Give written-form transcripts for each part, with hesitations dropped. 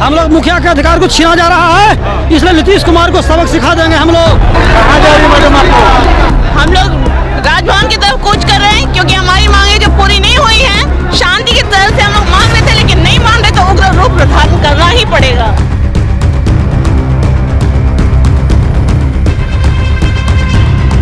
हम लोग मुखिया के अधिकार को छीना जा रहा है, इसलिए नीतीश कुमार को सबक सिखा देंगे हम लोग। कहाँ जा रही मैडम आपको? हम लोग राजभवन की तरफ कूच कर रहे हैं क्योंकि हमारी मांगे जो पूरी नहीं हुई हैं, शांति की तरह से हम लोग मांग रहे थे लेकिन नहीं मान रहे, तो उग्र रूप धारण करना ही पड़ेगा।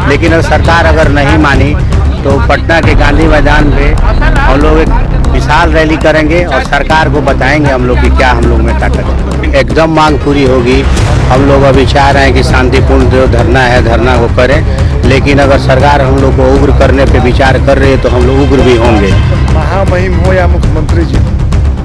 लेकिन सरकार अगर नहीं मानी तो पटना के गांधी मैदान पे हम लोग एक विशाल रैली करेंगे और सरकार को बताएंगे हम लोग कि क्या हम लोग में ताकत है। एकदम मांग पूरी होगी। हम लोग अभी चाह रहे हैं कि शांतिपूर्ण जो धरना है धरना को करें, लेकिन अगर सरकार हम लोग को उग्र करने पे विचार कर रही है तो हम लोग उग्र भी होंगे। महामहिम हो या मुख्यमंत्री जी,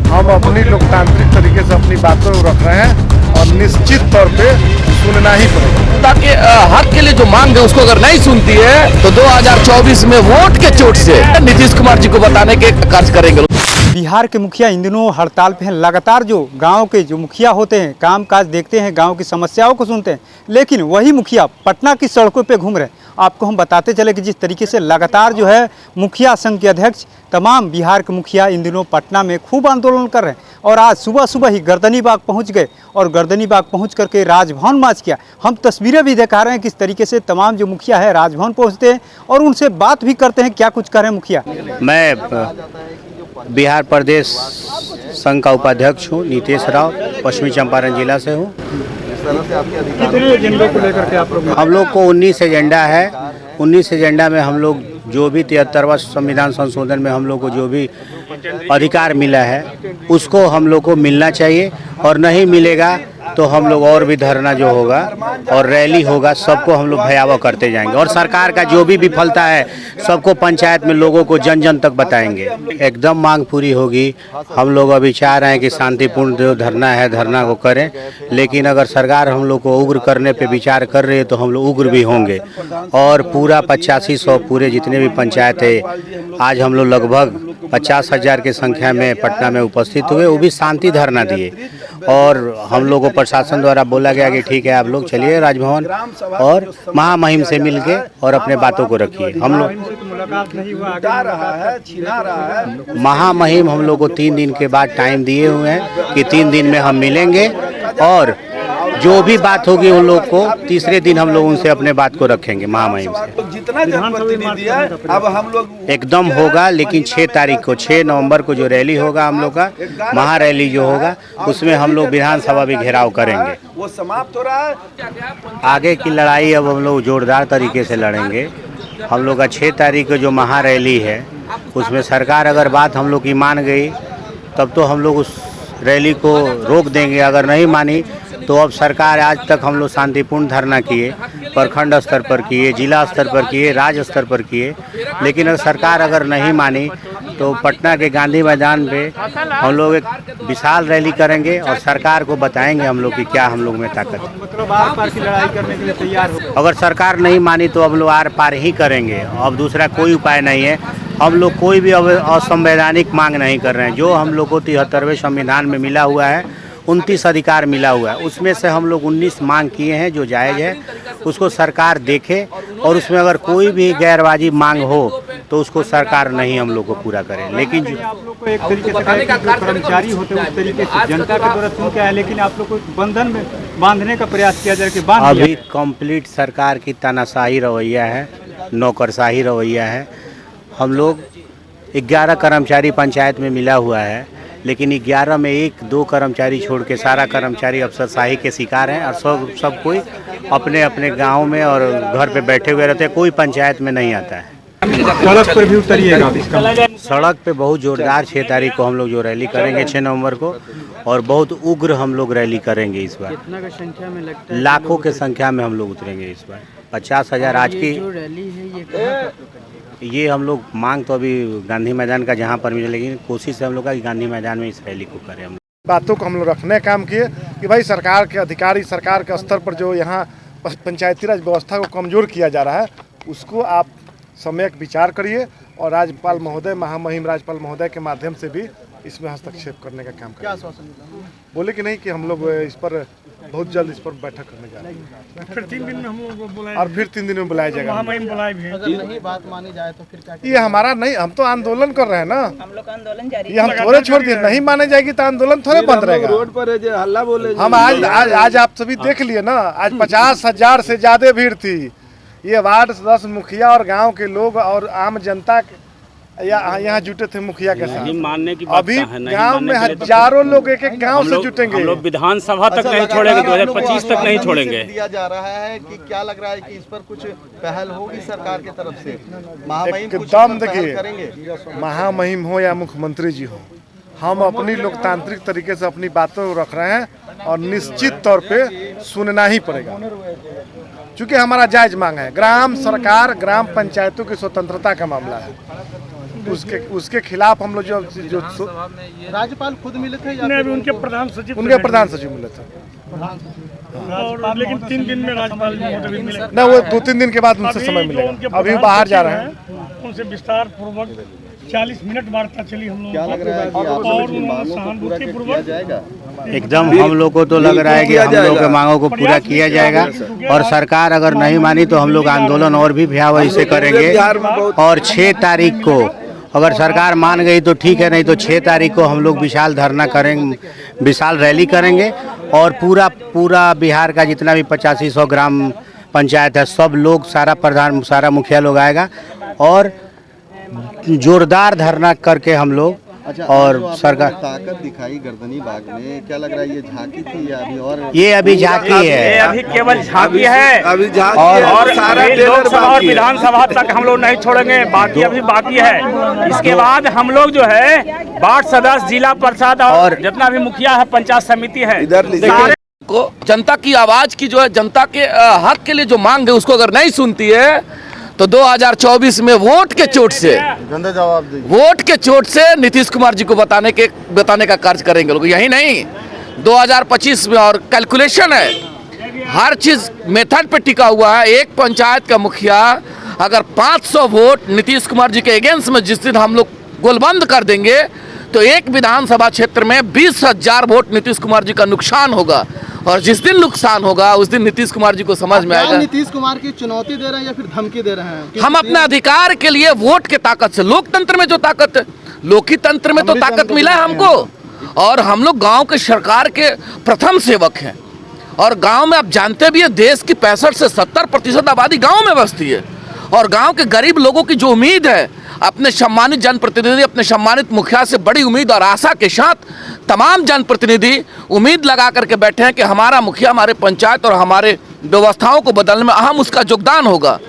हम अपनी लोकतांत्रिक तरीके से अपनी बातों को रख रहे हैं और निश्चित तौर पे सुनना ही पड़ेगा। ताकि हक के लिए जो मांग है उसको अगर नहीं सुनती है तो 2024 में वोट के चोट से नीतीश कुमार जी को बताने के कार्य करेंगे। बिहार के मुखिया इन दिनों हड़ताल पे हैं। लगातार जो गांव के जो मुखिया होते हैं कामकाज देखते हैं, गांव की समस्याओं को सुनते हैं, लेकिन वही मुखिया पटना की सड़कों पे घूम रहे हैं। आपको हम बताते चले कि जिस तरीके से लगातार जो है मुखिया संघ के अध्यक्ष तमाम बिहार के मुखिया इन दिनों पटना में खूब आंदोलन कर रहे हैं और आज सुबह सुबह ही गर्दनीबाग पहुंच गए और गर्दनीबाग पहुंच करके राजभवन मार्च किया। हम तस्वीरें भी दिखा रहे हैं किस तरीके से तमाम जो मुखिया है राजभवन पहुंचते हैं और उनसे बात भी करते हैं। क्या कुछ कर रहे हैं मुखिया? मैं बिहार प्रदेश संघ का उपाध्यक्ष हूँ, नीतीश राव, पश्चिमी चंपारण जिला से हूँ। कितने एजेंडों को लेकर के आप लोग? हम लोग को 19 एजेंडा है। 19 एजेंडा में हम लोग जो भी 73वां संविधान संशोधन में हम लोग को जो भी अधिकार मिला है उसको हम लोग को मिलना चाहिए, और नहीं मिलेगा तो हम लोग और भी धरना जो होगा और रैली होगा सबको हम लोग भयावह करते जाएंगे, और सरकार का जो भी विफलता है सबको पंचायत में लोगों को जन जन तक बताएंगे। एकदम मांग पूरी होगी। हम लोग अभी चाह रहे हैं कि शांतिपूर्ण जो धरना है धरना को करें, लेकिन अगर सरकार हम लोग को उग्र करने पे विचार कर रही है तो हम लोग उग्र भी होंगे। और पूरा 8500 पूरे जितने भी पंचायत है आज हम लोग लगभग 50,000 की संख्या में पटना में उपस्थित हुए, वो भी शांति धरना दिए। और हम लोग को प्रशासन द्वारा बोला गया कि ठीक है आप लोग चलिए राजभवन और महामहिम से मिलके और अपने बातों को रखिए। हम लोग महामहिम हम लोग को 3 दिन के बाद टाइम दिए हुए हैं कि 3 दिन में हम मिलेंगे और जो भी बात होगी उन लोग को तीसरे दिन हम लोग उनसे अपने बात को रखेंगे महामहिम से। जितना जनप्रतिनिधि है अब हम लोग एकदम होगा, लेकिन 6 तारीख को 6 नवंबर को जो रैली होगा हम लोग का महारैली जो होगा उसमें हम लोग विधानसभा भी घेराव करेंगे। वो समाप्त हो रहा है। आगे की लड़ाई अब हम लोग जोरदार तरीके से लड़ेंगे। हम लोग का 6 तारीख को जो महारैली है उसमें सरकार अगर बात हम लोग की मान गई तब तो हम लोग उस रैली को रोक देंगे। अगर नहीं मानी तो अब सरकार आज तक हम लोग शांतिपूर्ण धरना किए, प्रखंड स्तर पर किए, जिला स्तर पर किए, राज्य स्तर पर किए, लेकिन अगर सरकार अगर नहीं मानी तो पटना के गांधी मैदान पे हम लोग एक विशाल रैली करेंगे और सरकार को बताएंगे हम लोग कि क्या हम लोग में ताकत है। मतलब आर पार की लड़ाई करने के लिए तैयार हो? अगर सरकार नहीं मानी तो हम लोग आर पार ही करेंगे। अब दूसरा कोई उपाय नहीं है। हम लोग कोई भी असंवैधानिक मांग नहीं कर रहे हैं। जो हम लोग को 73वें संविधान में मिला हुआ है 29 अधिकार मिला हुआ है, उसमें से हम लोग 19 मांग किए हैं जो जायज़ है, उसको सरकार देखे और उसमें अगर कोई भी गैरवाजिब मांग हो तो उसको सरकार नहीं हम लोग को पूरा करे। लेकिन आप लोग को एक तरीके से जो कर्मचारी होते हैं उस तरीके से जनता के द्वारा सुन के आए, लेकिन आप लोग को बंधन में बांधने का प्रयास किया जाए कि बांध अभी कंप्लीट सरकार की तानाशाही रवैया है, नौकरशाही रवैया है। हम लोग 11 कर्मचारी पंचायत में मिला हुआ है, लेकिन 11 में 1-2 कर्मचारी छोड़ के सारा कर्मचारी अफसरशाही के शिकार हैं और सब कोई अपने अपने गांव में और घर पे बैठे हुए रहते हैं, कोई पंचायत में नहीं आता है। सड़क पर भी उतरिएगा? सड़क पे बहुत जोरदार 6 तारीख को हम लोग जो रैली करेंगे 6 नवंबर को, और बहुत उग्र हम लोग रैली करेंगे इस बार। कितना का संख्या में लगता है? लाखों के संख्या में हम लोग उतरेंगे इस बार। 50,000 आज की जो रैली है ये कहाँ? ये हम लोग मांग तो अभी गांधी मैदान का जहाँ पर मिले, लेकिन कोशिश है हम लोग का कि गांधी मैदान में इस रैली को करें। हम बातों को हम लोग रखने काम किए कि भाई सरकार के अधिकारी सरकार के स्तर पर जो यहाँ पंचायती राज व्यवस्था को कमज़ोर किया जा रहा है उसको आप सम्यक विचार करिए और राज्यपाल महोदय महामहिम राज्यपाल महोदय के माध्यम से भी इसमें हस्तक्षेप करने का काम करें। बोले कि नहीं कि हम लोग इस पर बहुत जल्द इस पर बैठक करने जा रहे हैं। फिर 3 दिन में हम लोग को बुलाया, और फिर 3 दिन में बुलाया जाएगा। महामहिम बुलाए भी हैं। अगर नहीं बात मानी जाए तो फिर क्या ये हमारा नहीं, हम तो आंदोलन कर रहे हैं ना, हम लोग का आंदोलन जारी ये हम थोड़े छोड़ दिए। नहीं माने जाएगी तो आंदोलन थोड़े बंद रहेगा। रोड पर हल्ला बोले हम आज आप सभी देख लिए ना, आज 50,000 से ज्यादा भीड़ थी। ये वार्ड सदस्य, मुखिया और गांव के लोग और आम जनता यहाँ जुटे थे मुखिया के साथ। मानने की बात अभी कहाँ है, नहीं गांव मानने में के लिए तो हजारों लोग एक एक गांव से जुटेंगे। हम लोग विधानसभा तक नहीं छोड़ेंगे, 2025 तक नहीं छोड़ेंगे। दिया जा रहा है कि क्या लग रहा है कि इस पर कुछ पहल होगी सरकार की तरफ से? महामहिम कुछ एकदम इस पर पहल करेंगे? देखिए, महामहिम हो या मुख्यमंत्री जी हो, हम अपनी लोकतांत्रिक तरीके से अपनी बातों को रख रहे हैं और निश्चित तौर पे सुनना ही पड़ेगा, क्योंकि हमारा जायज मांग है। ग्राम सरकार, ग्राम पंचायतों की स्वतंत्रता का मामला है, उसके खिलाफ हम लोग जो राज्यपाल खुद मिले थे या नहीं, फिर अभी उनके प्रधान सचिव उनके प्रधान सचिव मिले थे। और लेकिन 3 दिन में राज्यपाल महोदय भी मिले। न वो 2-3 दिन के बाद उनसे समय अभी जो उनके मिलेगा। अभी प्रधान बाहर जा सचिव रहे हैं। उनसे विस्तार पूर्वक 40 मिनट वार्ता चली हम लोग। क्या लग रहा है कि आप और लोगों की उन्होंने मांगों को पूरा किया सहानुभूतिपूर्वक जाएगा? एकदम हम लोग को तो लग रहा है कि हम लोग के मांगों को पूरा किया जाएगा, और सरकार अगर नहीं मानी तो हम लोग आंदोलन और भी भयावह से करेंगे। और 6 तारीख को अगर सरकार मान गई तो ठीक है, नहीं तो 6 तारीख को हम लोग विशाल धरना करेंगे, विशाल रैली करेंगे। और पूरा बिहार का जितना भी 8500 ग्राम पंचायत है, सब लोग, सारा प्रधान, सारा मुखिया लोग आएगा और जोरदार धरना करके हम लोग। अच्छा, और जो आपने सरकार ताकत दिखाई गर्दनी बाग में, क्या लग रहा है ये झांकी थी या अभी और? ये अभी झांकी है, अभी केवल झांकी है, अभी और लोकसभा और विधानसभा तक हम लोग नहीं छोड़ेंगे, बाकी अभी बाकी है। इसके बाद हम लोग जो है वार्ड सदस्य, जिला परिषद और जितना भी मुखिया है, पंचायत समिति है, सारे को जनता की आवाज की जो है, जनता के हक के लिए जो मांग है उसको अगर नहीं सुनती है तो 2024 में वोट के चोट से, गंदा जवाब दीजिए। वोट के चोट से नीतीश कुमार जी को बताने का कार्य करेंगे लोग। यही नहीं, 2025 में और कैलकुलेशन है, हर चीज मेथड पे टिका हुआ है। एक पंचायत का मुखिया अगर 500 वोट नीतीश कुमार जी के अगेंस्ट में जिस दिन हम लोग गोलबंद कर देंगे तो एक विधानसभा क्षेत्र में 20,000 वोट नीतीश कुमार जी का नुकसान होगा। और जिस दिन नुकसान होगा उस दिन नीतीश कुमार जी को समझ में आएगा नीतीश कुमार की चुनौती दे रहे हैं या फिर धमकी दे रहे हैं? हम अपने अधिकार के लिए वोट के ताकत से, लोकतंत्र में जो ताकत है, लोकही तंत्र में तो ताकत मिला है हमको। और हम लोग गांव के सरकार के प्रथम सेवक हैं। और गांव में आप जानते भी है, देश की 65 से 70% आबादी गांव में बसती है। और गांव के गरीब लोगों की जो उम्मीद है, अपने सम्मानित जनप्रतिनिधि, अपने सम्मानित मुखिया से बड़ी उम्मीद और आशा के साथ तमाम जनप्रतिनिधि उम्मीद लगा करके बैठे हैं कि हमारा मुखिया हमारे पंचायत और हमारे व्यवस्थाओं को बदलने में अहम उसका योगदान होगा।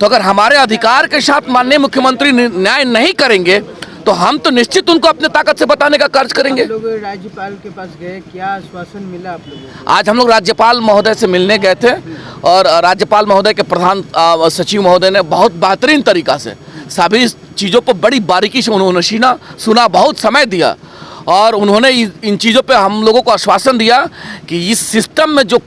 तो अगर हमारे अधिकार के साथ माननीय मुख्यमंत्री न्याय नहीं करेंगे तो हम तो निश्चित उनको अपने ताकत से बताने का कार्य करेंगे। लोग राज्यपाल के पास गए, क्या आश्वासन मिला आप लोगों को? आज हम लोग राज्यपाल महोदय से मिलने गए थे और राज्यपाल महोदय के प्रधान सचिव महोदय ने बहुत बेहतरीन तरीका से सभी चीज़ों पर बड़ी बारीकी से उन्होंने सुना, बहुत समय दिया। और उन्होंने इन चीज़ों पे हम लोगों को आश्वासन दिया कि इस सिस्टम में जो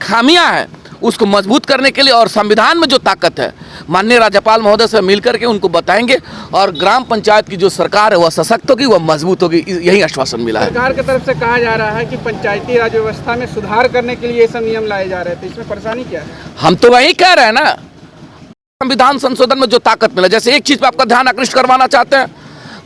खामियां हैं उसको मजबूत करने के लिए और संविधान में जो ताकत है, माननीय राज्यपाल महोदय से मिलकर के उनको बताएंगे और ग्राम पंचायत की जो सरकार है वह सशक्त होगी, वह मजबूत होगी। यही आश्वासन मिला है। सरकार की तरफ से कहा जा रहा है कि पंचायती राज व्यवस्था में सुधार करने के लिए ये सब नियम लाए जा रहे थे, इसमें परेशानी क्या है? हम तो वही कह रहे हैं ना, संविधान संशोधन में जो ताकत मिला। जैसे एक चीज पे आपका ध्यान आकृष्ट करवाना चाहते हैं,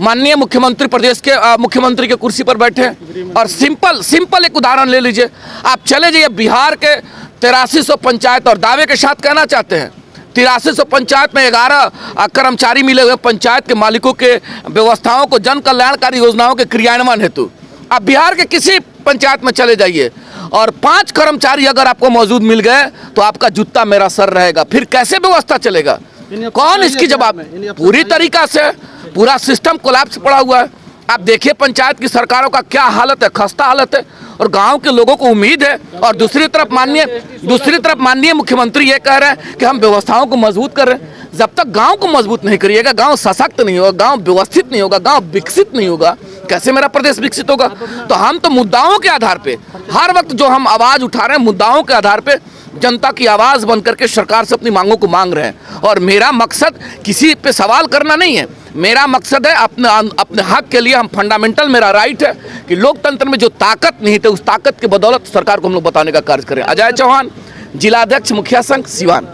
माननीय मुख्यमंत्री प्रदेश के मुख्यमंत्री के कुर्सी पर बैठे और सिंपल एक उदाहरण ले लीजिए। आप चले जाइए बिहार के 8300 पंचायत और दावे के साथ कहना चाहते हैं 8300 पंचायत में 11 कर्मचारी मिले हुए पंचायत के मालिकों के व्यवस्थाओं को, जन कल्याणकारी योजनाओं के क्रियान्वयन हेतु। आप बिहार के किसी पंचायत में चले जाइए और 5 कर्मचारी अगर आपको मौजूद मिल गए तो आपका जूता मेरा सर रहेगा। फिर कैसे व्यवस्था चलेगा? कौन इसकी जवाब? पूरी तरीका से पूरा सिस्टम कोलैप्स पड़ा हुआ है। आप देखिए पंचायत की सरकारों का क्या हालत है, खस्ता हालत है। और गांव के लोगों को उम्मीद है और दूसरी तरफ माननीय मुख्यमंत्री ये कह रहे हैं कि हम व्यवस्थाओं को मजबूत कर रहे हैं। जब तक गांव को मजबूत नहीं करिएगा, गांव सशक्त नहीं होगा, गांव व्यवस्थित नहीं होगा, गांव विकसित नहीं होगा, कैसे मेरा प्रदेश विकसित होगा? तो हम तो मुद्दाओं के आधार पे हर वक्त जो हम आवाज उठा रहे हैं, मुद्दाओं के आधार पे जनता की आवाज़ बन करके सरकार से अपनी मांगों को मांग रहे हैं। और मेरा मकसद किसी पे सवाल करना नहीं है, मेरा मकसद है अपने हक के लिए हम फंडामेंटल, मेरा राइट है कि लोकतंत्र में जो ताकत नहीं थी उस ताकत की बदौलत सरकार को हम लोग बताने का कार्य करें। अजय चौहान, जिलाध्यक्ष मुखिया संघ, सिवान।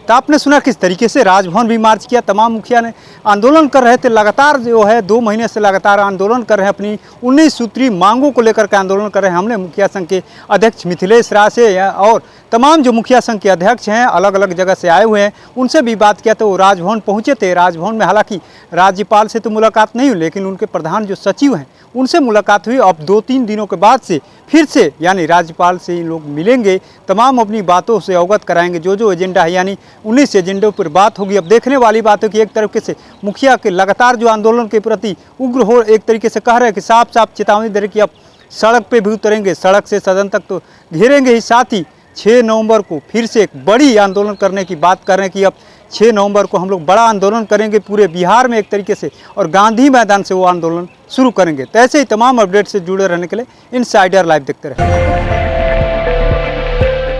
तो आपने सुना किस तरीके से राजभवन भी मार्च किया, तमाम मुखिया ने आंदोलन कर रहे थे, लगातार जो है 2 महीने से लगातार आंदोलन कर रहे हैं, अपनी 19 सूत्री मांगों को लेकर के आंदोलन कर रहे हैं। हमने मुखिया संघ के अध्यक्ष मिथिलेश राय से और तमाम जो मुखिया संघ के अध्यक्ष हैं, अलग अलग जगह से आए हुए हैं, उनसे भी बात किया। तो वो राजभवन पहुँचे थे। राजभवन में हालांकि राज्यपाल से तो मुलाकात नहीं हुई, लेकिन उनके प्रधान जो सचिव हैं उनसे मुलाकात हुई। अब 2-3 दिनों के बाद से फिर से यानी राज्यपाल से इन लोग मिलेंगे, तमाम अपनी बातों से अवगत कराएंगे। जो एजेंडा है यानी 19 एजेंडों पर बात होगी। अब देखने वाली बात है कि एक तरीके से मुखिया के लगातार जो आंदोलन के प्रति उग्र हो, एक तरीके से कह रहे हैं कि साफ साफ चेतावनी दे रहे कि अब सड़क पे भी उतरेंगे, सड़क से सदन तक तो घेरेंगे ही। साथ ही 6 नवंबर को फिर से एक बड़ी आंदोलन करने की बात कर रहे हैं कि अब 6 नवंबर को हम लोग बड़ा आंदोलन करेंगे पूरे बिहार में एक तरीके से, और गांधी मैदान से वो आंदोलन शुरू करेंगे। तो ऐसे ही तमाम अपडेट से जुड़े रहने के लिए इनसाइडर लाइव देखते रहें।